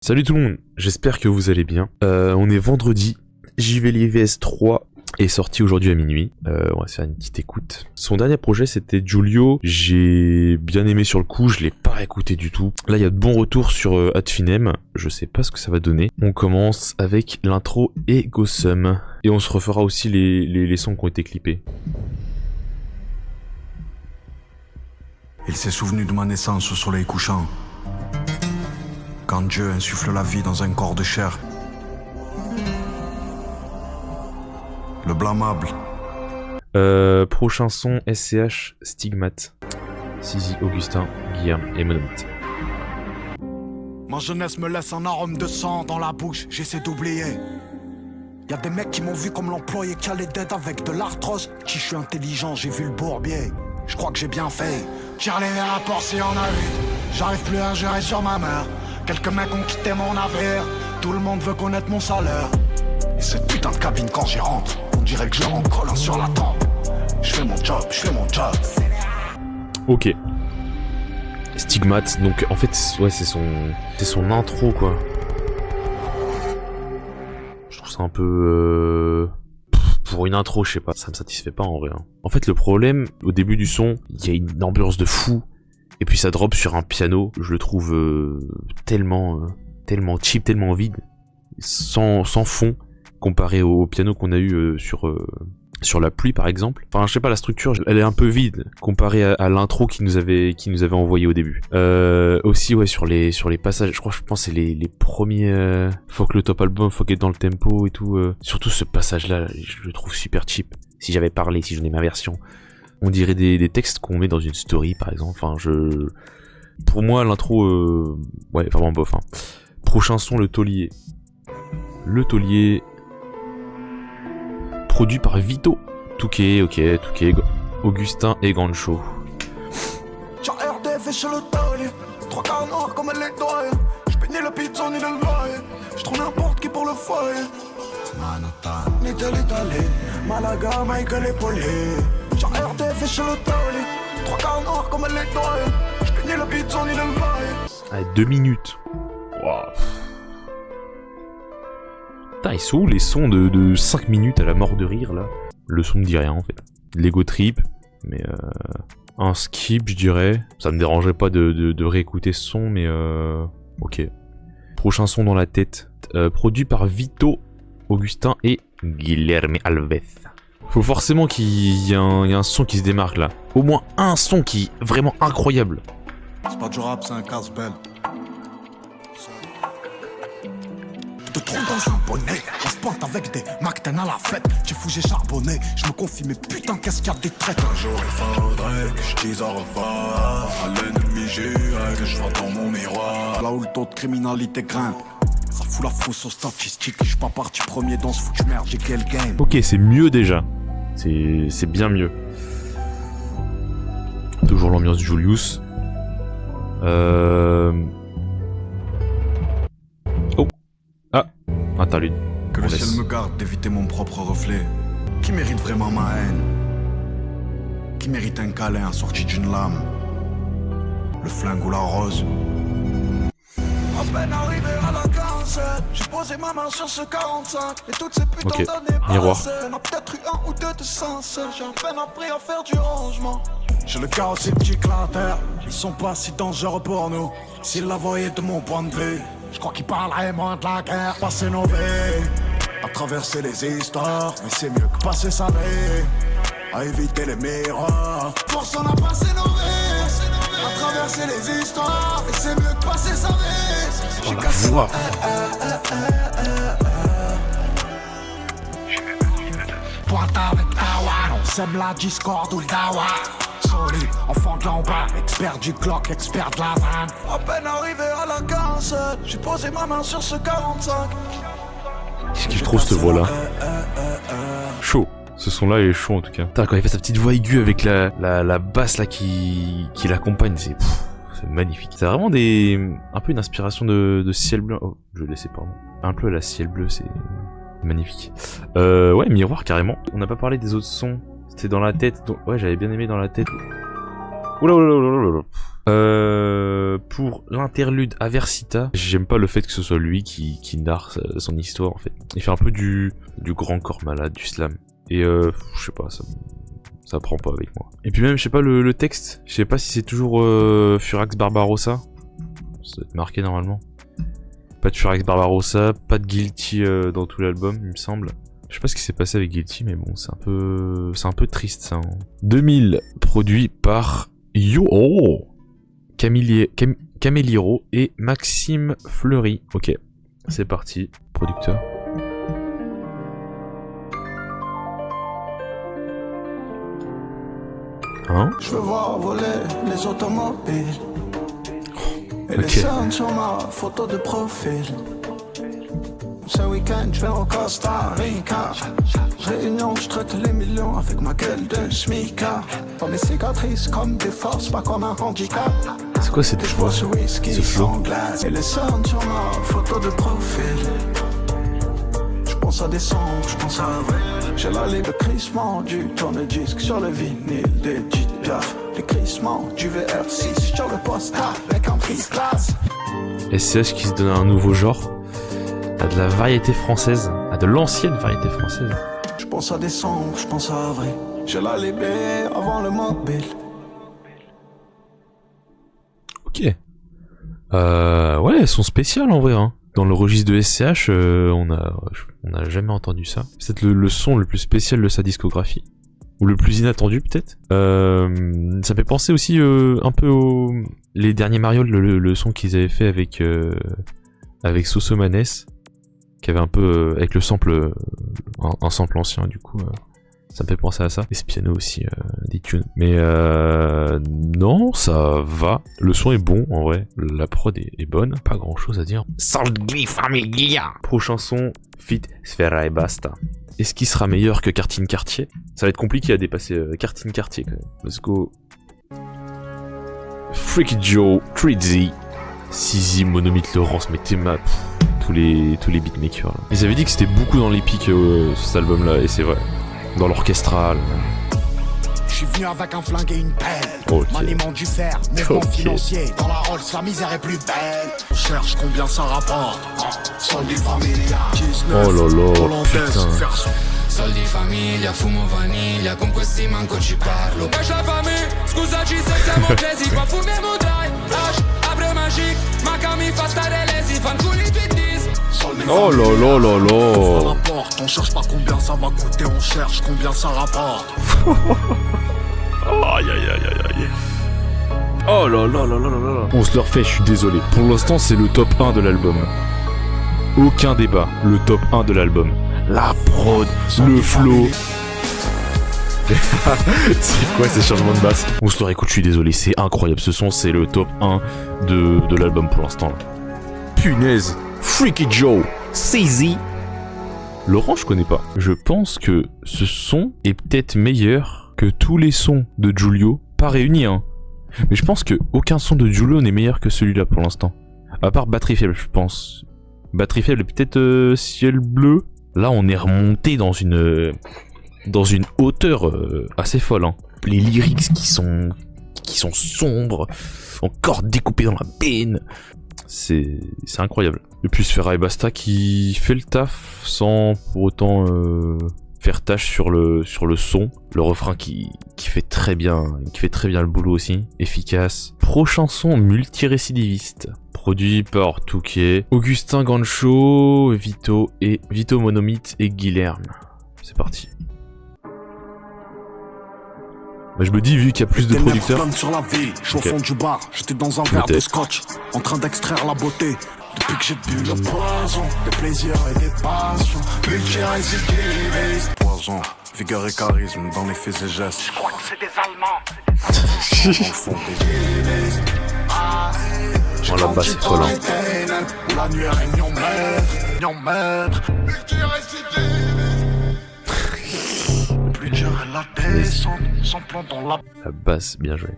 Salut tout le monde, j'espère que vous allez bien. On est vendredi, JVL vs 3 est sorti aujourd'hui à minuit. On va faire une petite écoute. Son dernier projet c'était Giulio, j'ai bien aimé sur le coup, je l'ai pas écouté du tout. Là il y a de bons retours sur Adfinem, je sais pas ce que ça va donner. On commence avec l'intro et Gossum. Et on se refera aussi les sons qui ont été clippés. Il s'est souvenu de ma naissance au soleil couchant. Quand Dieu insuffle la vie dans un corps de chair. Le blâmable. Prochain son, SCH, Stigmate. Sizi, Augustin, Guillaume et Monolith. Ma jeunesse me laisse un arôme de sang dans la bouche, j'essaie d'oublier. Y'a des mecs qui m'ont vu comme l'employé qui allait d'aide avec de l'arthrose. Si je suis intelligent, j'ai vu le bourbier. Je crois que j'ai bien fait. Tire les rapports si on a vu. J'arrive plus à gérer sur ma mère. Quelques mecs ont quitté mon navire. Tout le monde veut connaître mon salaire. Et cette putain de cabine quand j'y rentre, on dirait que je leur en colle un sur la tempe. Je fais mon job, je fais mon job. Ok. Stigmate, donc en fait ouais c'est son intro quoi. Je trouve ça un peu pour une intro, je sais pas, ça me satisfait pas en vrai. En fait le problème, au début du son, il y a une ambiance de fou. Et puis ça drop sur un piano, je le trouve tellement cheap, tellement vide, sans fond, comparé au piano qu'on a eu sur La Pluie par exemple. Enfin je sais pas, la structure, elle est un peu vide, comparée à l'intro qui nous avait envoyé au début. Aussi ouais sur les passages, je pense que c'est les premiers, faut que le top album, faut qu'il est dans le tempo et tout. Surtout ce passage là, je le trouve super cheap. Si j'avais parlé, si je n'ai ma version. On dirait des textes qu'on met dans une story par exemple. Enfin, pour moi l'intro, ouais, vraiment bof. Hein. Prochain son, le taulier. Le taulier, produit par Vito. Touquet, Augustin et Gancho. J'ai RD fait chez le taulier. 3 quarts noirs comme les doigts. J'peignais le pizza ni le loyer. J'trouve n'importe qui pour le foyer. Manhattan, l'Italie, Malaga, Michael et Poli. J'ai RD fait chez le taulier. 3 quarts noirs comme les doigts. J'peignais le pizza ni le loyer. Allez, 2 minutes. Waouh. Putain, ils sont où les sons de 5 minutes à la mort de rire là? Le son me dit rien en fait. L'ego trip, mais un skip je dirais. Ça me dérangerait pas de réécouter ce son, mais ok. Prochain son dans la tête, produit par Vito, Augustin et Guilherme Alves. Faut forcément qu'il y ait un son qui se démarque là. Au moins un son qui est vraiment incroyable. C'est pas du rap, c'est un casse-belle. De trop dans un bonnet, on se pointe avec des McTen à la fête. J'ai fou, j'ai charbonné, je me confie, mais putain, qu'est-ce qu'il y a des traites. Un jour il faudrait que je dise au revoir à l'ennemi juré que je vois dans mon miroir. Là où le taux de criminalité grimpe, ça fout la frousse aux statistiques. Je suis pas parti premier dans ce foutu merde, j'ai quel game. Ok, c'est mieux déjà. C'est bien mieux. Toujours l'ambiance de Julius. Oh. Ah, interlude. Que le ciel me garde d'éviter mon propre reflet. Qui mérite vraiment ma haine? Qui mérite un câlin assorti d'une lame? Le flingue ou la rose? À peine arrivé à la 47, j'ai posé ma main sur ce 45. Et toutes ces putains d'années passées, on a peut-être eu un ou deux de sincères. J'ai à peine appris à faire du rangement. J'ai le cœur aussi petit que la terre. Ils sont pas si dangereux pour nous. S'ils la voyaient de mon point de vue, je crois qu'ils parleraient moins de la guerre. Passer nos vies, à traverser les histoires. Mais c'est mieux que passer sa vie à éviter les miroirs. Force on a passé nos vies à traverser les histoires. Et c'est mieux que passer sa vie. J'ai cassé voix. Pointe avec Tawa, on sème la discorde ou le dawa. Solide, enfant de l'en bas, expert du Glock, expert de la vanne. À peine arrivé à la 47, j'ai posé ma main sur ce 45. Je kiffe trop cette voix là. Chaud. Ce son là il est chaud en tout cas. Putain, quand il fait sa petite voix aiguë avec la basse là qui l'accompagne, c'est magnifique. C'est vraiment un peu une inspiration de Ciel Bleu. Oh, je vais laisser pardon. Un peu à la Ciel Bleu, c'est magnifique. Ouais, Miroir carrément. On n'a pas parlé des autres sons. C'était dans la tête. Donc, ouais, j'avais bien aimé dans la tête. Oula, oula, oula, oula, oula. Pour l'interlude Aversita, j'aime pas le fait que ce soit lui qui narre son histoire en fait. Il fait un peu du grand corps malade, du slam. Et je sais pas, ça prend pas avec moi. Et puis même, je sais pas, le texte, je sais pas si c'est toujours Furax Barbarossa. Ça doit être marqué normalement. Pas de Furax Barbarossa, pas de Guilty dans tout l'album, il me semble. Je sais pas ce qui s'est passé avec Guilty, mais bon, c'est un peu triste ça. Hein. 2000, produit par Yo Caméliro et Maxime Fleury. Ok, c'est parti. Producteur. Hein? Je veux voir voler les automobiles. Et les scènes sur ma photo de profil. Ce week-end, je vais au Costa Rica. Réunion, je traite les millions avec ma gueule de smicard. Dans mes cicatrices comme des forces, pas comme un handicap. C'est quoi cette voix? Ce flow? Et les scènes sur ma photo de profil. Je pense à décembre, je pense à avril. J'ai la libre crissement du tourne-disque sur le vinyle d'Edith Piaf. Les crissements du VR6 sur le postcard avec un prise classe. SCH qui se donne un nouveau genre. À de la variété française, à de l'ancienne variété française. Je pense à décembre, je pense à avril. J'ai la libé avant le mobile. Ok. Ouais, elles sont spéciales en vrai. Hein. Dans le registre de SCH, on a jamais entendu ça. C'est peut-être le son le plus spécial de sa discographie. Ou le plus inattendu peut-être. Ça fait penser aussi un peu aux les derniers Marioles, le son qu'ils avaient fait avec Sosomanes. Qui avait un peu avec le sample un sample ancien du coup ça me fait penser à ça. Et ce piano aussi des tunes, mais non, ça va, le son est bon en vrai, la prod est bonne, pas grand chose à dire. Salgli Familia. Prochain son Fit Sfera et Basta. Est-ce qu'il sera meilleur que Cartine Cartier? Ça va être compliqué à dépasser Cartine Cartier quand même. Let's go. Freaky Joe, Trizzy, Sizi, Monomythe Laurence, mais t'es ma... tous les beatmakers là. Ils avaient dit que c'était beaucoup dans l'épique cet album là, et c'est vrai. Dans l'orchestral. Je suis venu avec un flingue et une pelle. Okay. Maniement du fer, mouvement financier. Dans la Rolls, la misère est plus belle. On cherche combien ça rapporte. Soldi familia. Oh là là, putain. Soldi famiglia, fumo vaniglia. Con questi manco ci parlo. Lascia la famille, scusaci se siamo presi. Qua fumiamo dai. Apre magique, ma che mi fa stare lesi. Fanculi tweetis. Oh là là là là. On cherche pas combien ça va coûter, on cherche combien ça rapporte. Aïe aïe aïe aïe aïe. Oh là là là là là là. On se le refait, je suis désolé. Pour l'instant, c'est le top 1 de l'album. Aucun débat, le top 1 de l'album. La prod, le flow. C'est quoi ces changements de basse? On se le réécoute, je suis désolé, c'est incroyable. Ce son, c'est le top 1 de l'album pour l'instant. Là. Punaise. Freaky Joe, Sizi. Laurent, je connais pas. Je pense que ce son est peut-être meilleur que tous les sons de Giulio, pas réunis, hein. Mais je pense que aucun son de Giulio n'est meilleur que celui-là pour l'instant. À part Batterie Faible, je pense. Batterie Faible et peut-être Ciel Bleu. Là, on est remonté dans une hauteur assez folle, hein. Les lyrics qui sont sombres, encore découpés dans la peine. C'est incroyable. Et puis Sfera et Basta qui fait le taf sans pour autant faire tâche sur le son. Le refrain qui fait très bien le boulot aussi, efficace. Prochain son multirécidiviste, produit par Touquet, Augustin Gancho, Vito Monomythe et Guilherme. C'est parti. Bah, je me dis, vu qu'il y a plus de producteurs. Sur la vie, je suis au fond du bar, j'étais dans un verre de scotch, en train d'extraire la beauté. Depuis que j'ai bu le poison, des plaisirs et des passions, multirécidivistes. Poison, vigueur et charisme dans les faits et gestes. Je crois que c'est des Allemands. Au fond des Oh la basse est folle, hein. La nuit est nion maître. Plus dur est la descente, sans plan dans la... La basse, bien joué.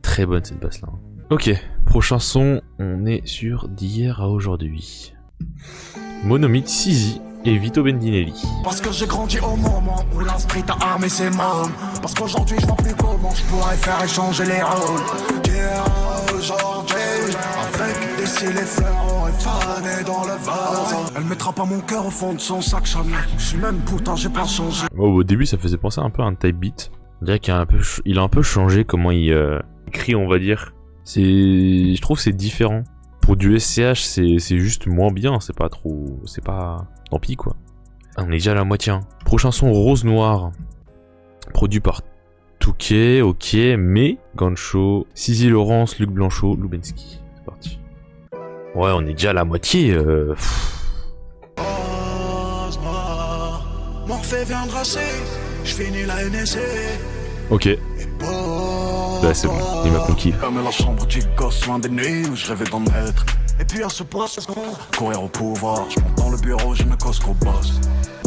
Très bonne cette basse là. Ok, prochain son, on est sur d'hier à aujourd'hui. Monomythe, Sizi et Vito Bendinelli. Parce que j'ai grandi au moment où l'esprit t'a armé ses mômes. Parce qu'aujourd'hui je vois plus comment je pourrais faire échanger les rôles. Aujourd'hui, avec des cils et fleurs effanés dans le vase. Elle mettra pas mon cœur au fond de son sac Chanel. Je suis même putain, j'ai pas changé. Oh, au début ça faisait penser un peu à un type beat. On dirait qu'il a un peu changé comment il écrit, on va dire. Je trouve que c'est différent. Pour du SCH, c'est juste moins bien, c'est pas trop... C'est pas... Tant pis, quoi. Ah, on est déjà à la moitié, hein. Prochain son, Rose Noire. Produit par Touquet, ok, mais... Gancho, Sizi Laurence, Luc Blanchot, Lubensky. C'est parti. Ouais, on est déjà à la moitié, Rose Noire, Morphée viendra je finis la NSC. Ok. Là, c'est bon, il m'a conquis. Comme la chambre du gosse, loin des nuits où je rêvais d'en être. Et puis à ce poste, courir au pouvoir. Je monte dans le bureau, je ne cause qu'au boss.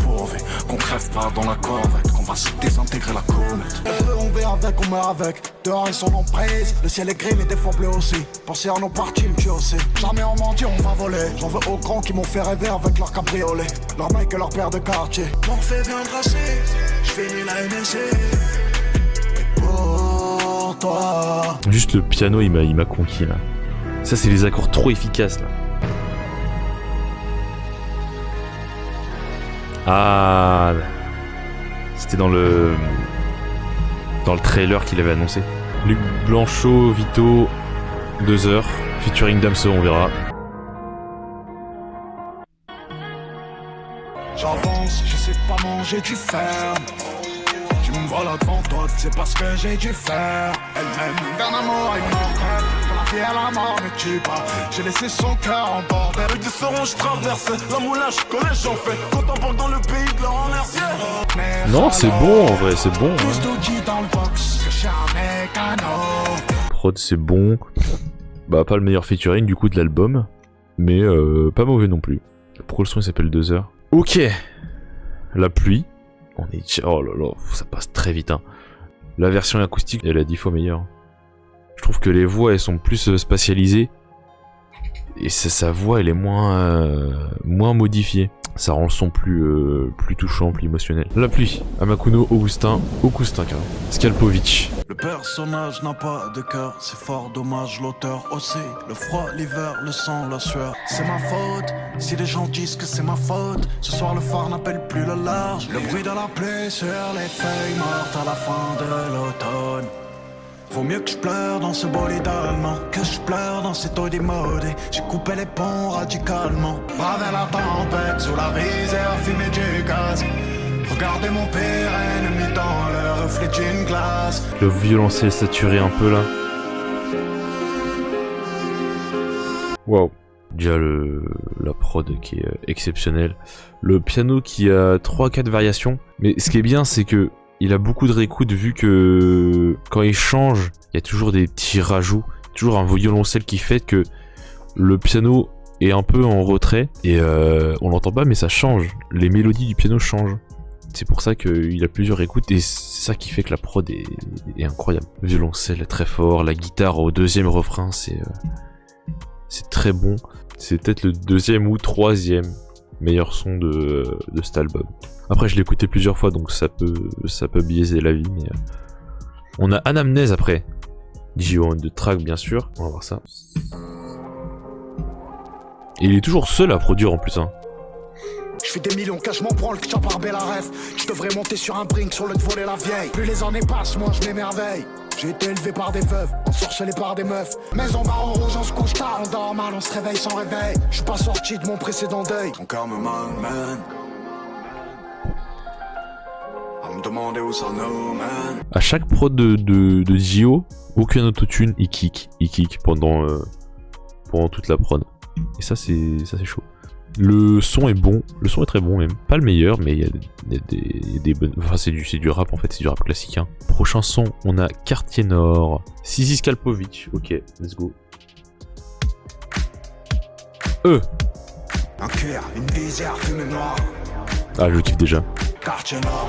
Pourvu qu'on crève pas dans la corvette, qu'on va se désintégrer la comète. On vit avec, on meurt avec. Dehors ils sont en prise, le ciel est gris mais des fois bleu aussi. Penser à nos parties, me tue aussi. Jamais on mentit, on va voler. J'en veux aux grands qui m'ont fait rêver avec leur cabriolet. Leur mec et leur père de quartier. Morphée viendra je finis la NSC. Toi. Juste le piano, il m'a conquis là. Ça, c'est les accords trop efficaces là. Ah, c'était dans le trailer qu'il avait annoncé. Luc Blanchot, Vito, 2 heures, featuring Damso, on verra. J'avance, je sais pas manger du fer. Tu me vois là devant toi, c'est parce que j'ai dû faire. Elle-même d'un amour immortel. De la vie à la mort ne tue pas. J'ai laissé son cœur en bordel. Avec des oranges traversées, la moulage, collège j'en fais. Quand on parle dans le pays de leur inertie. Non, c'est bon en vrai, c'est bon. Plus d'Audi dans le box que chez un mécano. Prod, c'est bon. Bah, pas le meilleur featuring du coup de l'album. Mais pas mauvais non plus. Pourquoi le son il s'appelle 2 heures? Ok. La pluie. On est... Oh là là, ça passe très vite, hein. La version acoustique, elle est 10 fois meilleure. Je trouve que les voix, elles sont plus spatialisées. Et sa voix, elle est moins modifiée. Ça rend le son plus touchant, plus émotionnel. La pluie, Amakuno, Augustin carrément. Skalpovic. Le personnage n'a pas de cœur, c'est fort dommage, l'auteur aussi. Le froid, l'hiver, le sang, la sueur. C'est ma faute, si les gens disent que c'est ma faute. Ce soir le phare n'appelle plus le large. Le bruit de la pluie sur les feuilles mortes à la fin de l'automne. Vaut mieux que je pleure dans ce bolide allemand que je pleure dans cette eau démodée. J'ai coupé les ponts radicalement. Bravé la tempête sous la visière fumée du gaz. Regardez mon pire ennemi dans le reflet d'une glace. Le violoncelle saturé un peu là. Waouh. Déjà la prod qui est exceptionnelle. Le piano qui a 3-4 variations. Mais ce qui est bien, c'est que il a beaucoup de réécoute vu que quand il change, il y a toujours des petits rajouts, toujours un violoncelle qui fait que le piano est un peu en retrait et on l'entend pas mais ça change, les mélodies du piano changent. C'est pour ça qu'il a plusieurs écoutes et c'est ça qui fait que la prod est incroyable. Le violoncelle est très fort, la guitare au deuxième refrain c'est très bon. C'est peut-être le 2e ou 3e meilleur son de cet album. Après je l'ai écouté plusieurs fois donc ça peut biaiser la vie mais on a Anamnèse après. Gio de track bien sûr, on va voir ça. Et il est toujours seul à produire en plus hein. Je fais des millions, cache m'en prends le tcha par Bellaref. Je devrais monter sur un brink sur le de voler la vieille. Plus les années passent, moi je m'émerveille. J'ai été élevé par des veuves, ensorcelé par des meufs. Maison marron rouge, on se couche tard, on dort mal, on se réveille sans réveil. Je suis pas sorti de mon précédent deuil. Ton cœur me malmène. À me demander où ça nous mène. À chaque prod de Gio, aucun autotune, il kick pendant toute la prod. Et ça c'est chaud. Le son est bon, le son est très bon même. Pas le meilleur, mais il y a des bonnes... Enfin c'est du rap en fait, c'est du rap classique. Hein. Prochain son, on a Quartier Nord. Sizi Skalpovic, ok, let's go. Un cœur, une visière fumée noire. Ah, je kiffe déjà. Quartier Nord.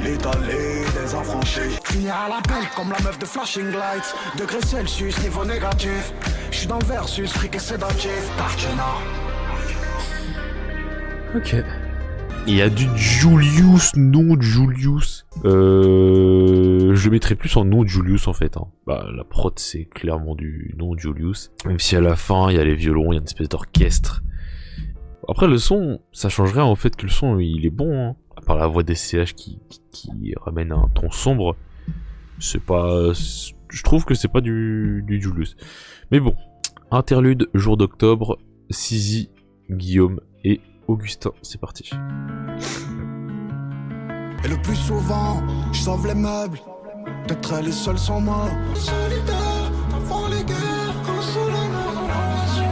L'étalé des affranchis. Finir à la pelle comme la meuf de Flashing Lights. Degré Celsius, niveau négatif. J'suis dans le versus, fric et sédatif. Quartier Nord. Ok. Il y a du Julius, non Julius. Je le mettrais plus en non Julius en fait. Hein. Bah la prod c'est clairement du non Julius. Même si à la fin il y a les violons, il y a une espèce d'orchestre. Après le son, ça changerait en fait que le son il est bon. Hein. À part la voix des CH qui ramène un ton sombre. C'est pas... Je trouve que c'est pas du Julius. Mais bon. Interlude, jour d'octobre, Sizi, Guillaume et Augustin, c'est parti. Et le plus souvent, je sauve les meubles. Peut-être les seuls sont morts. Solidaire, devant les guerres, consolément dans la nation.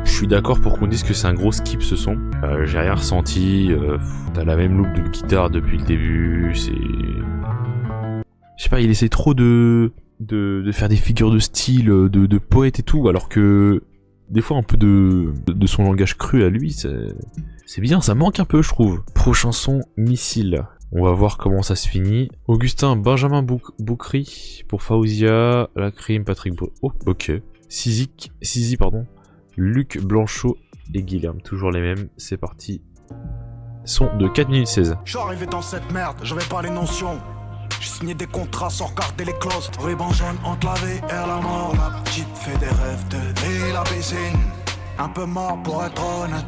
Je suis d'accord pour qu'on dise que c'est un gros skip ce son. J'ai rien ressenti. T'as la même loop de guitare depuis le début. C'est... Je sais pas, il essaie trop de faire des figures de style, de poète et tout, alors que des fois un peu de son langage cru à lui, c'est bien, ça manque un peu je trouve. Prochain son, Missile. On va voir comment ça se finit. Augustin, Benjamin Boukri pour Faouzia, Lacrim, Patrick oh, ok. Sizi, pardon. Luc Blanchot et Guilherme, toujours les mêmes, c'est parti. Son de 4 minutes 16. Je suis arrivé dans cette merde, j'avais pas les notions. J'ai signé des contrats sans regarder les clauses. Ruban jaune entre la vie et la mort. La petite fait des rêves de vie, la piscine. Un peu mort pour être honnête.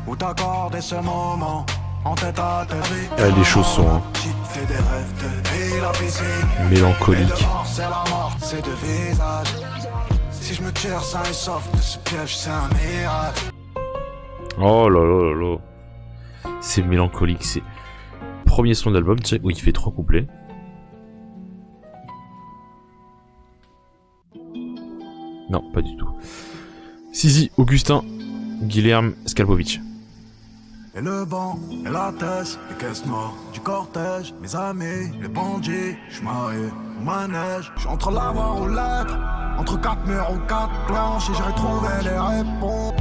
Où t'accorder ce moment en tête à tête. Les chaussons, hein. La petite fait des rêves de vie, la piscine. Mélancolique. C'est la mort, c'est deux visages. Si je me tire, ça est soft. Ce piège, c'est un miracle. Oh là là là là. C'est mélancolique, c'est... Premier son d'album, tu sais, où il fait 3 couplets. Non, pas du tout. Sizi, Augustin, Guilherme, Skalpovic. Et le banc, et la thèse, les caisses noires du cortège, mes amis, les bandits, j'suis marié au manège. J'suis entre l'avoir ou l'être, entre 4 murs ou 4 planches, et j'ai retrouvé les réponses.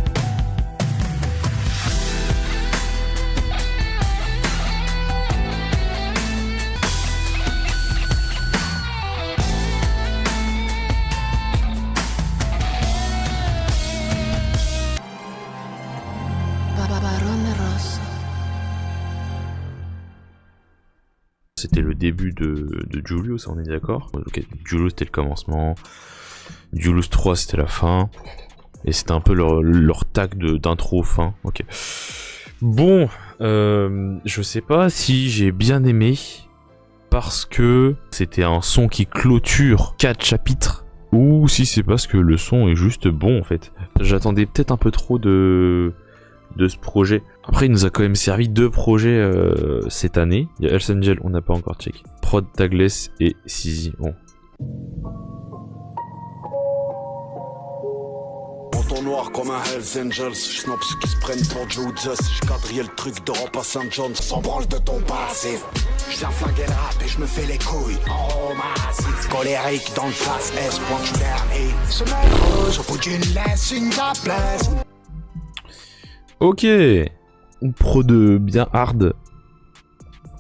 C'était le début de Julius, on est d'accord. Ok, Julius c'était le commencement, Julius 3 c'était la fin, et c'était un peu leur tag d'intro fin. Ok. Bon, je sais pas si j'ai bien aimé, parce que c'était un son qui clôture 4 chapitres, ou si c'est parce que le son est juste bon en fait. J'attendais peut-être un peu trop de ce projet. Après il nous a quand même servi 2 projets cette année. Il y a Hells Angel, on n'a pas encore check. Prod Tagless et Sizi. Bon. Menton noir comme un Hells Angels. J'snob ceux qui se prennent pour Joe Just. J'quadrillais le truc d'Europe à St. John's. Sans branle de ton passif. J'viens flinguer le rap et j'me fais les couilles. En massif. Colérique dans le face S. Point tu dernier. Ce mec rouge au bout d'une laisse. Une place. Ok, une prod bien hard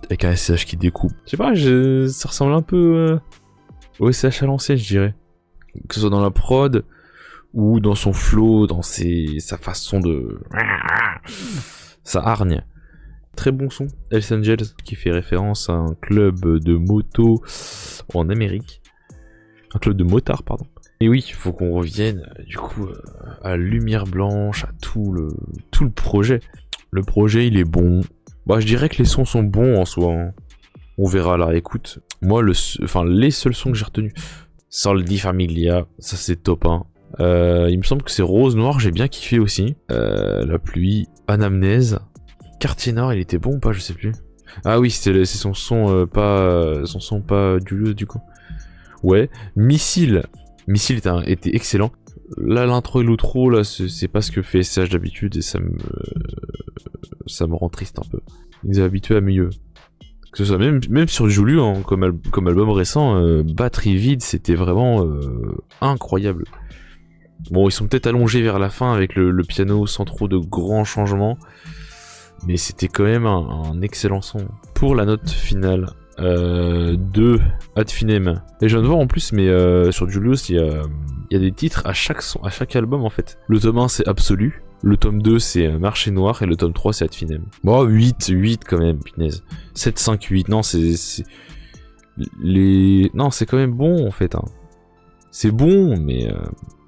avec un SCH qui découpe. Je sais pas, ça ressemble un peu au SCH à l'ancienne, je dirais. Que ce soit dans la prod ou dans son flow, dans sa façon de... sa hargne. Très bon son. Hells Angels qui fait référence à un club de moto en Amérique. Un club de motards, pardon. Et oui, il faut qu'on revienne du coup à Lumière Blanche, à tout le projet. Le projet il est bon. Bah je dirais que les sons sont bons en soi. Hein. On verra à la réécoute. Moi les seuls sons que j'ai retenus, Soldi Famiglia, ça c'est top 1. Il me semble que c'est Rose Noire, j'ai bien kiffé aussi. La pluie, Anamnèse, Quartier Nord, il était bon ou pas, je sais plus. Ah oui, c'est son son pas Julius du coup. Ouais, Missile était excellent. Là, l'intro et l'outro, là, c'est pas ce que fait SCH d'habitude et ça me rend triste un peu. Ils sont habitués à mieux. Que ce soit même sur Julius, hein, comme album récent, Batterie Vide, c'était vraiment incroyable. Bon, ils sont peut-être allongés vers la fin avec le piano sans trop de grands changements, mais c'était quand même un excellent son. Pour la note finale, 2 ad finem. Et je viens de voir en plus, mais sur Julius, il y a des titres à chaque album en fait. Le tome 1 c'est Absolu, Le tome 2 c'est Marché Noir et le tome 3 c'est Ad Finem. Bon 8 quand même, punaise. 7, 5, 8, non non c'est quand même bon en fait. Hein. C'est bon mais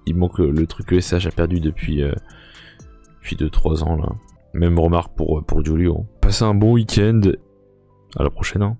il manque le truc que SH a perdu depuis 2-3 ans là. Même remarque pour Giulio. Passez un bon week-end. À la prochaine. Hein.